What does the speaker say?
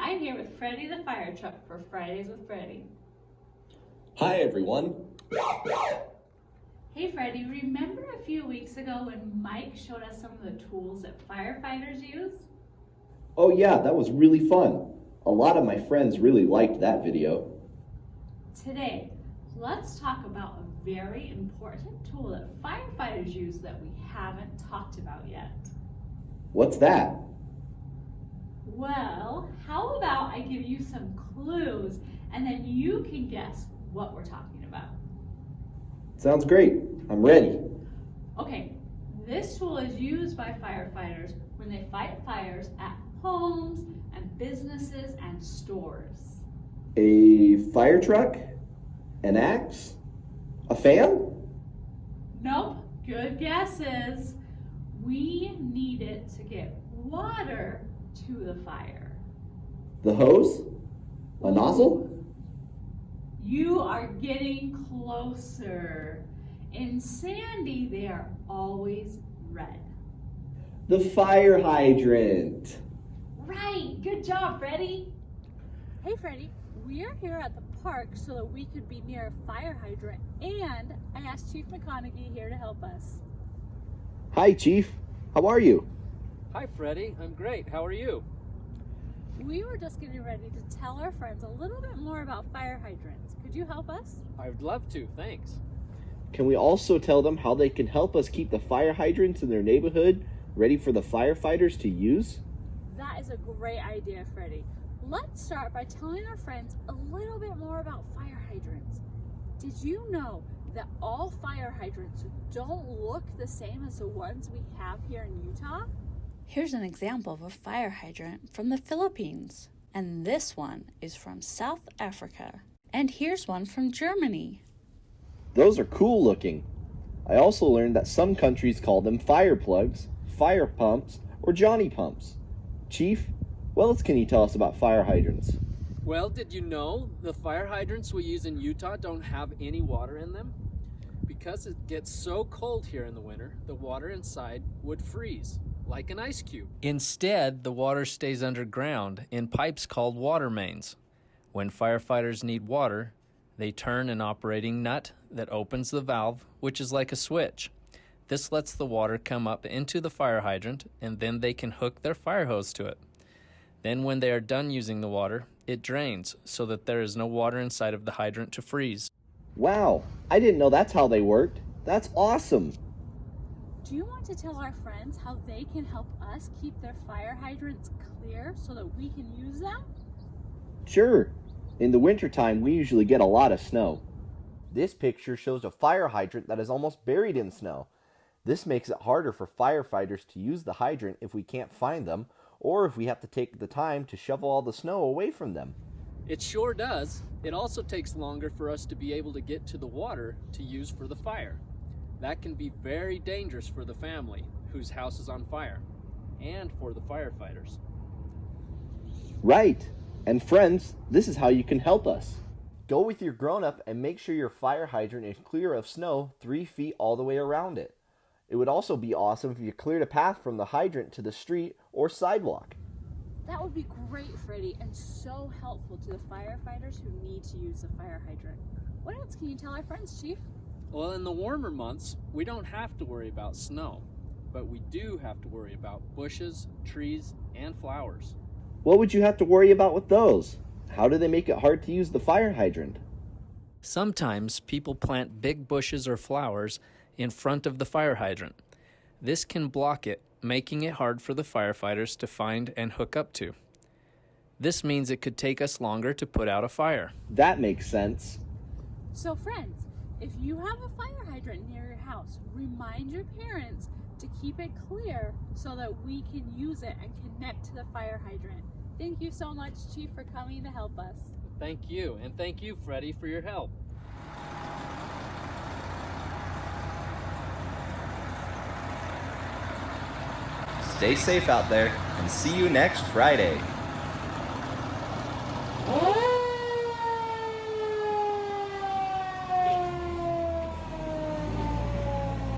I'm here with Freddie the Firetruck for Fridays with Freddie. Hi everyone. Hey Freddie, remember a few weeks ago when Mike showed us some of the tools that firefighters use? Oh yeah, that was really fun. A lot of my friends really liked that video. Today, let's talk about a very important tool that firefighters use that we haven't talked about yet. What's that? Well, how about I give you some clues and then you can guess what we're talking about. Sounds great. I'm ready. Okay, this tool is used by firefighters when they fight fires at homes and businesses and stores. A fire truck? An axe? A fan? Nope, good guesses. We need it to get water to the fire. The hose? A nozzle? You are getting closer. In Sandy, they are always red. The fire hydrant. Right, good job, Freddie. Hey, Freddie, we are here at the park so that we could be near a fire hydrant, and I asked Chief McConaghie here to help us. Hi Chief, how are you? Hi Freddie, I'm great. How are you? We were just getting ready to tell our friends a little bit more about fire hydrants. Could you help us? I would love to, thanks. Can we also tell them how they can help us keep the fire hydrants in their neighborhood ready for the firefighters to use? That is a great idea, Freddie. Let's start by telling our friends a little bit more about fire hydrants. Did you know that all fire hydrants don't look the same as the ones we have here in Utah? Here's an example of a fire hydrant from the Philippines. And this one is from South Africa. And here's one from Germany. Those are cool looking. I also learned that some countries call them fire plugs, fire pumps, or Johnny pumps. Chief, what else can you tell us about fire hydrants? Well, did you know the fire hydrants we use in Utah don't have any water in them? Because it gets so cold here in the winter, the water inside would freeze, like an ice cube. Instead, the water stays underground in pipes called water mains. When firefighters need water, they turn an operating nut that opens the valve, which is like a switch. This lets the water come up into the fire hydrant, and then they can hook their fire hose to it. Then when they are done using the water, it drains so that there is no water inside of the hydrant to freeze. Wow, I didn't know that's how they worked. That's awesome. Do you want to tell our friends how they can help us keep their fire hydrants clear so that we can use them? Sure. In the wintertime, we usually get a lot of snow. This picture shows a fire hydrant that is almost buried in snow. This makes it harder for firefighters to use the hydrant if we can't find them, or if we have to take the time to shovel all the snow away from them. It sure does. It also takes longer for us to be able to get to the water to use for the fire. That can be very dangerous for the family whose house is on fire, and for the firefighters. Right. And friends, this is how you can help us. Go with your grown-up and make sure your fire hydrant is clear of snow 3 feet all the way around it. It would also be awesome if you cleared a path from the hydrant to the street or sidewalk. That would be great, Freddie, and so helpful to the firefighters who need to use the fire hydrant. What else can you tell our friends, Chief? Well, in the warmer months, we don't have to worry about snow, but we do have to worry about bushes, trees, and flowers. What would you have to worry about with those? How do they make it hard to use the fire hydrant? Sometimes people plant big bushes or flowers in front of the fire hydrant. This can block it, making it hard for the firefighters to find and hook up to. This means it could take us longer to put out a fire. That makes sense. So friends, if you have a fire hydrant near your house, remind your parents to keep it clear so that we can use it and connect to the fire hydrant. Thank you so much, Chief, for coming to help us. Thank you, and thank you, Freddie, for your help. Stay safe out there, and see you next Friday.